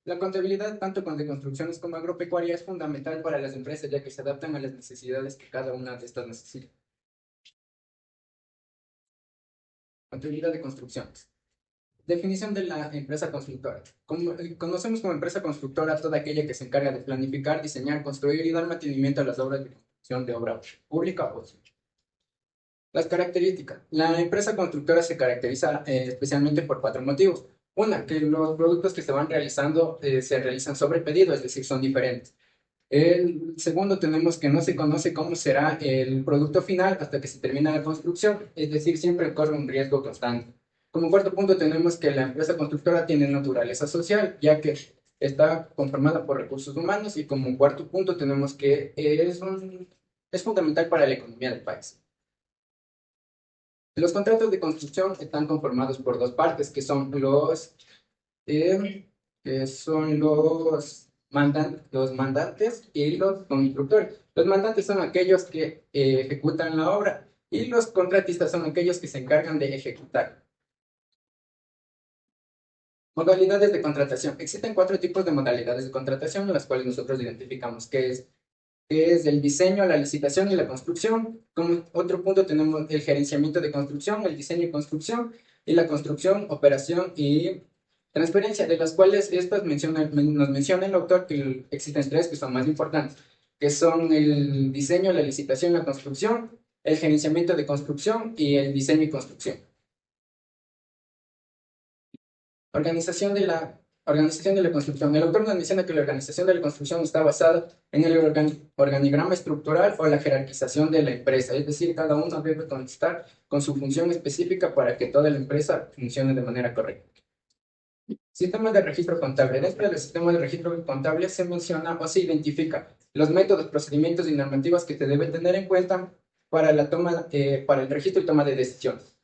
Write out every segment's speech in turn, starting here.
La contabilidad, tanto con de construcciones como agropecuaria, es fundamental para las empresas, ya que se adaptan a las necesidades que cada una de estas necesita. Contabilidad de construcciones. Definición de la empresa constructora. Conocemos como empresa constructora toda aquella que se encarga de planificar, diseñar, construir y dar mantenimiento a las obras de construcción de obra pública o civil. Las características. La empresa constructora se caracteriza especialmente por cuatro motivos. Una, que los productos que se van realizando se realizan sobre pedido, es decir, son diferentes. El segundo, tenemos que no se conoce cómo será el producto final hasta que se termina la construcción, es decir, siempre corre un riesgo constante. Como cuarto punto, tenemos que la empresa constructora tiene naturaleza social, ya que está conformada por recursos humanos, y como cuarto punto tenemos que es fundamental para la economía del país. Los contratos de construcción están conformados por dos partes, eh, que son los mandantes y los constructores. Los mandantes son aquellos que ejecutan la obra y los contratistas son aquellos que se encargan de ejecutar. Modalidades de contratación. Existen cuatro tipos de modalidades de contratación, en las cuales nosotros identificamos que es el diseño, la licitación y la construcción. Como otro punto tenemos el gerenciamiento de construcción, el diseño y construcción, y la construcción, operación y transferencia, de las cuales estas nos menciona el autor que existen tres que son más importantes, que son el diseño, la licitación, la construcción, el gerenciamiento de construcción y el diseño y construcción. Organización de la construcción. El autor nos menciona que la organización de la construcción está basada en el organigrama estructural o la jerarquización de la empresa, es decir, cada uno debe constar con su función específica para que toda la empresa funcione de manera correcta. Sistema de registro contable. Dentro del sistema de registro contable se menciona o se identifica los métodos, procedimientos y normativas que se debe tener en cuenta para para el registro y toma de decisiones.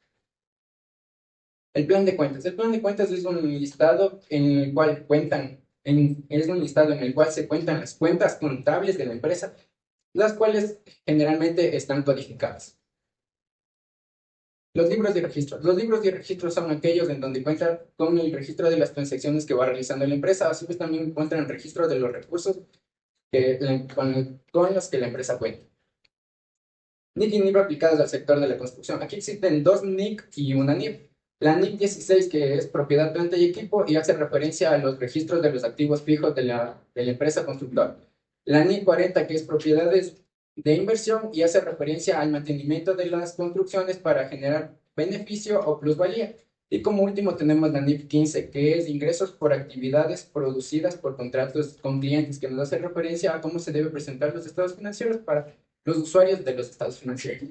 El plan de cuentas. El plan de cuentas es un listado en el cual se cuentan las cuentas contables de la empresa, las cuales generalmente están codificadas. Los libros de registro. Los libros de registro son aquellos en donde cuentan con el registro de las transacciones que va realizando la empresa. Así pues también encuentran el registro de los recursos con los que la empresa cuenta. NIC y NIF aplicados al sector de la construcción. Aquí existen dos NIC y una NIF. La NIC 16, que es propiedad, planta y equipo, y hace referencia a los registros de los activos fijos de la empresa constructora. La NIC 40, que es propiedades de inversión y hace referencia al mantenimiento de las construcciones para generar beneficio o plusvalía. Y como último tenemos la NIF 15, que es ingresos por actividades producidas por contratos con clientes, que nos hace referencia a cómo se debe presentar los estados financieros para los usuarios de los estados financieros.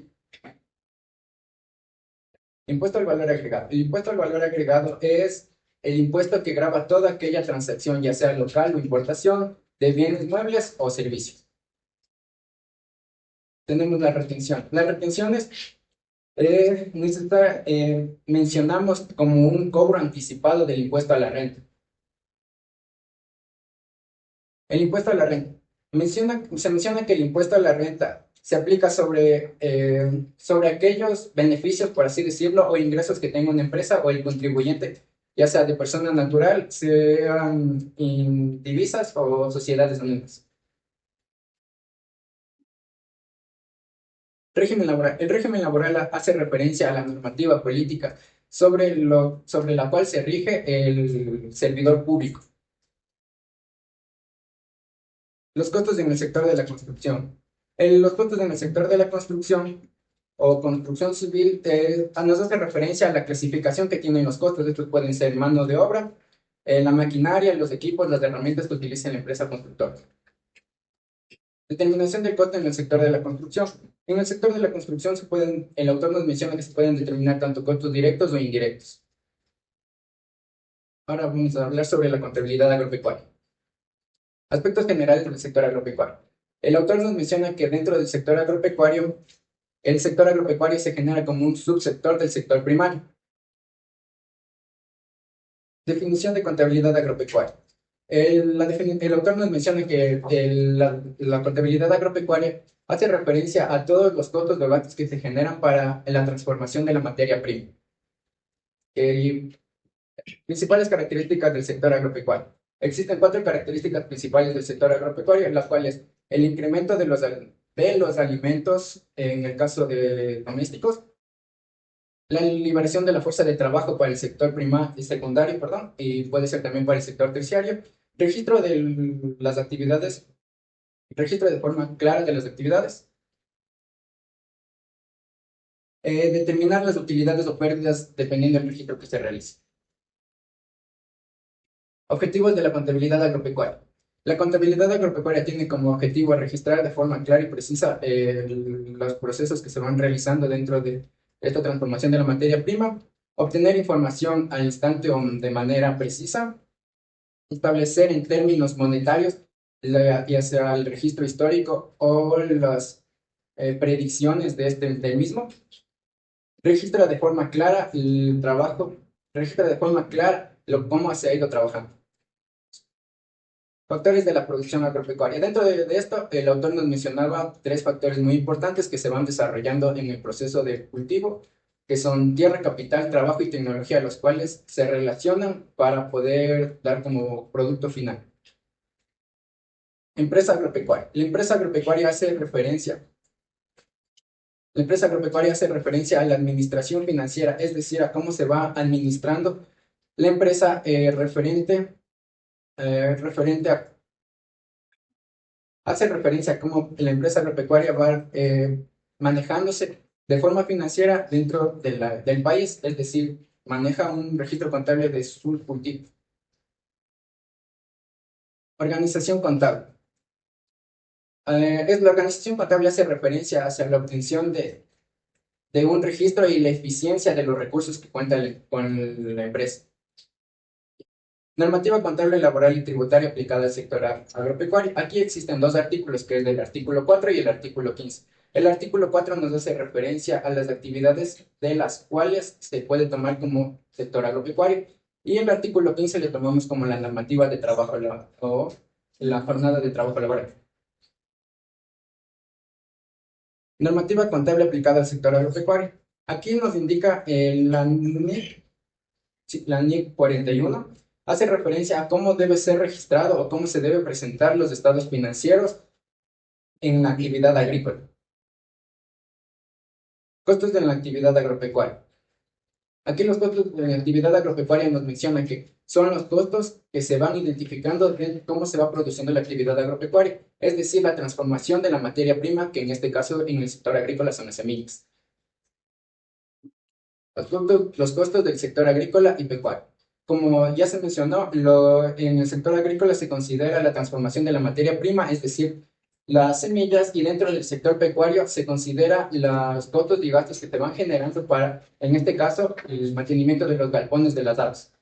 Impuesto al valor agregado. El impuesto al valor agregado es el impuesto que grava toda aquella transacción, ya sea local o importación, de bienes muebles o servicios. Tenemos la retención. Las retenciones mencionamos como un cobro anticipado del impuesto a la renta. El impuesto a la renta. Se menciona que el impuesto a la renta se aplica sobre aquellos beneficios, por así decirlo, o ingresos que tenga una empresa o el contribuyente, ya sea de persona natural, sean divisas o sociedades anónimas. Régimen laboral. El régimen laboral hace referencia a la normativa política sobre la cual se rige el servidor público. Los costos en el sector de la construcción. Los costos en el sector de la construcción o construcción civil nos hace referencia a la clasificación que tienen los costos. Estos pueden ser mano de obra, la maquinaria, los equipos, las herramientas que utiliza la empresa constructora. Determinación del costo en el sector de la construcción. En el sector de la construcción el autor nos menciona que se pueden determinar tanto costos directos o indirectos. Ahora vamos a hablar sobre la contabilidad agropecuaria. Aspectos generales del sector agropecuario. El autor nos menciona que dentro del sector agropecuario, el sector agropecuario se genera como un subsector del sector primario. Definición de contabilidad agropecuaria. El autor nos menciona que la contabilidad agropecuaria hace referencia a todos los costos de gastos que se generan para la transformación de la materia prima. Principales características del sector agropecuario. Existen cuatro características principales del sector agropecuario, las cuales el incremento de los alimentos en el caso de domésticos, la liberación de la fuerza de trabajo para el sector primario y secundario, perdón, y puede ser también para el sector terciario, registro de las actividades, registro de forma clara de las actividades, determinar las utilidades o pérdidas dependiendo del registro que se realice. Objetivos de la contabilidad agropecuaria. La contabilidad agropecuaria tiene como objetivo registrar de forma clara y precisa los procesos que se van realizando dentro de esta transformación de la materia prima, obtener información al instante o de manera precisa, establecer en términos monetarios, ya sea el registro histórico o las predicciones del mismo, registra de forma clara el trabajo, registra de forma clara cómo se ha ido trabajando. Factores de la producción agropecuaria. Dentro de esto, el autor nos mencionaba tres factores muy importantes que se van desarrollando en el proceso de cultivo, que son tierra, capital, trabajo y tecnología, los cuales se relacionan para poder dar como producto final. Empresa agropecuaria. La empresa agropecuaria hace referencia a la administración financiera, es decir, a cómo se va administrando la empresa hace referencia a cómo la empresa agropecuaria va manejándose de forma financiera dentro del país, es decir, maneja un registro contable de sus cultivos. Organización contable. La organización contable hace referencia hacia la obtención de un registro y la eficiencia de los recursos que cuenta con la empresa. Normativa contable, laboral y tributaria aplicada al sector agropecuario. Aquí existen dos artículos, que es el artículo 4 y el artículo 15. El artículo 4 nos hace referencia a las actividades de las cuales se puede tomar como sector agropecuario, y el artículo 15 le tomamos como la normativa de trabajo o la jornada de trabajo laboral. Normativa contable aplicada al sector agropecuario. Aquí nos indica la NIC 41, hace referencia a cómo debe ser registrado o cómo se debe presentar los estados financieros en la actividad agrícola. Costos de la actividad agropecuaria. Aquí los costos de la actividad agropecuaria nos mencionan que son los costos que se van identificando de cómo se va produciendo la actividad agropecuaria, es decir, la transformación de la materia prima, que en este caso en el sector agrícola son las semillas. Los costos del sector agrícola y pecuario. Como ya se mencionó, en el sector agrícola se considera la transformación de la materia prima, es decir, las semillas, y dentro del sector pecuario se considera los costos y gastos que te van generando para, en este caso, el mantenimiento de los galpones de las aves.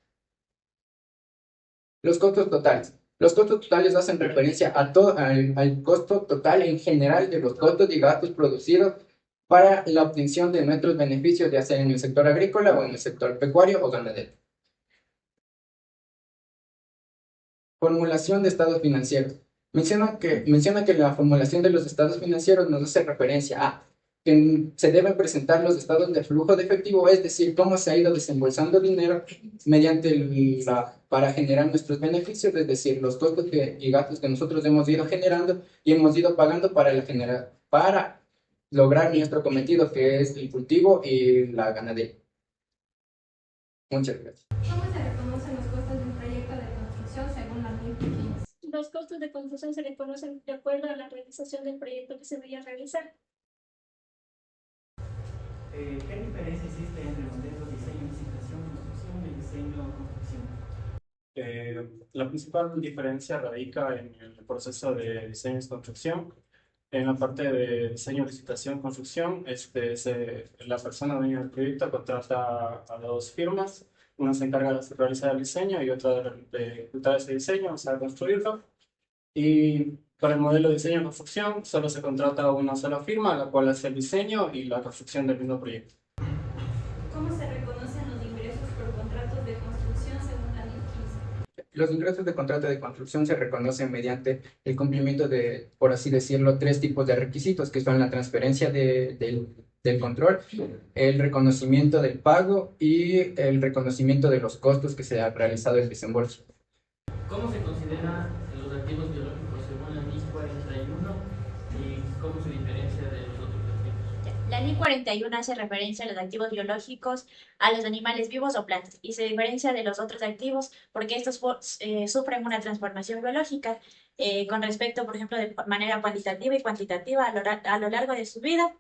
Los costos totales. Los costos totales hacen referencia al costo total en general de los costos y gastos producidos para la obtención de nuestros beneficios, ya sea en el sector agrícola o en el sector pecuario o ganadero. Formulación de estados financieros. Menciona que la formulación de los estados financieros nos hace referencia a que se deben presentar los estados de flujo de efectivo, es decir, cómo se ha ido desembolsando dinero para generar nuestros beneficios, es decir, los costos y gastos que nosotros hemos ido generando y hemos ido pagando para lograr nuestro cometido, que es el cultivo y la ganadería. Muchas gracias. ¿Cómo se reconocen los costos de un proyecto de construcción según la NIC 15? Los costos de construcción se reconocen de acuerdo a la realización del proyecto que se vaya a realizar. ¿Qué diferencia existe entre modelos diseño, licitación, construcción y diseño, construcción? La principal diferencia radica en el proceso de diseño y construcción. En la parte de diseño, licitación, construcción, la persona dueña del proyecto contrata a dos firmas. Una se encarga de realizar el diseño y otra de ejecutar ese diseño, o sea, construirlo. Y para el modelo de diseño y construcción solo se contrata una sola firma, la cual hace el diseño y la construcción del mismo proyecto. ¿Cómo se reconocen los ingresos por contratos de construcción según la NIC 15? Los ingresos de contrato de construcción se reconocen mediante el cumplimiento de, por así decirlo, tres tipos de requisitos, que son la transferencia del control, el reconocimiento del pago y el reconocimiento de los costos que se ha realizado el desembolso. ¿Cómo se consideran los activos biológicos según la NIS 41 y cómo se diferencia de los otros activos? La Ley 41 hace referencia a los activos biológicos, a los animales vivos o plantas, y se diferencia de los otros activos porque estos sufren una transformación biológica con respecto, por ejemplo, de manera cuantitativa y cuantitativa a lo largo de su vida,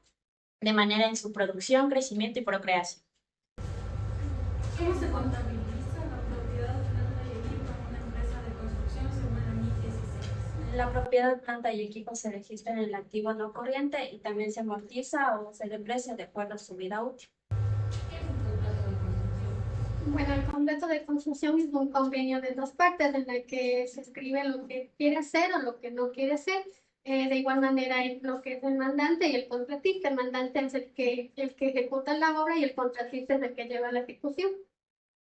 de manera en su producción, crecimiento y procreación. ¿Cómo se contabiliza la propiedad, planta y equipo en una empresa de construcción según la NIC 16? La propiedad, planta y equipo se registra en el activo no corriente y también se amortiza o se deprecia de acuerdo a su vida útil. ¿Qué es un contrato de construcción? Bueno, el contrato de construcción es un convenio de dos partes en el que se escribe lo que quiere hacer o lo que no quiere hacer. De igual manera, hay lo que es el mandante y el contratista. El mandante es el que ejecuta la obra y el contratista es el que lleva la ejecución.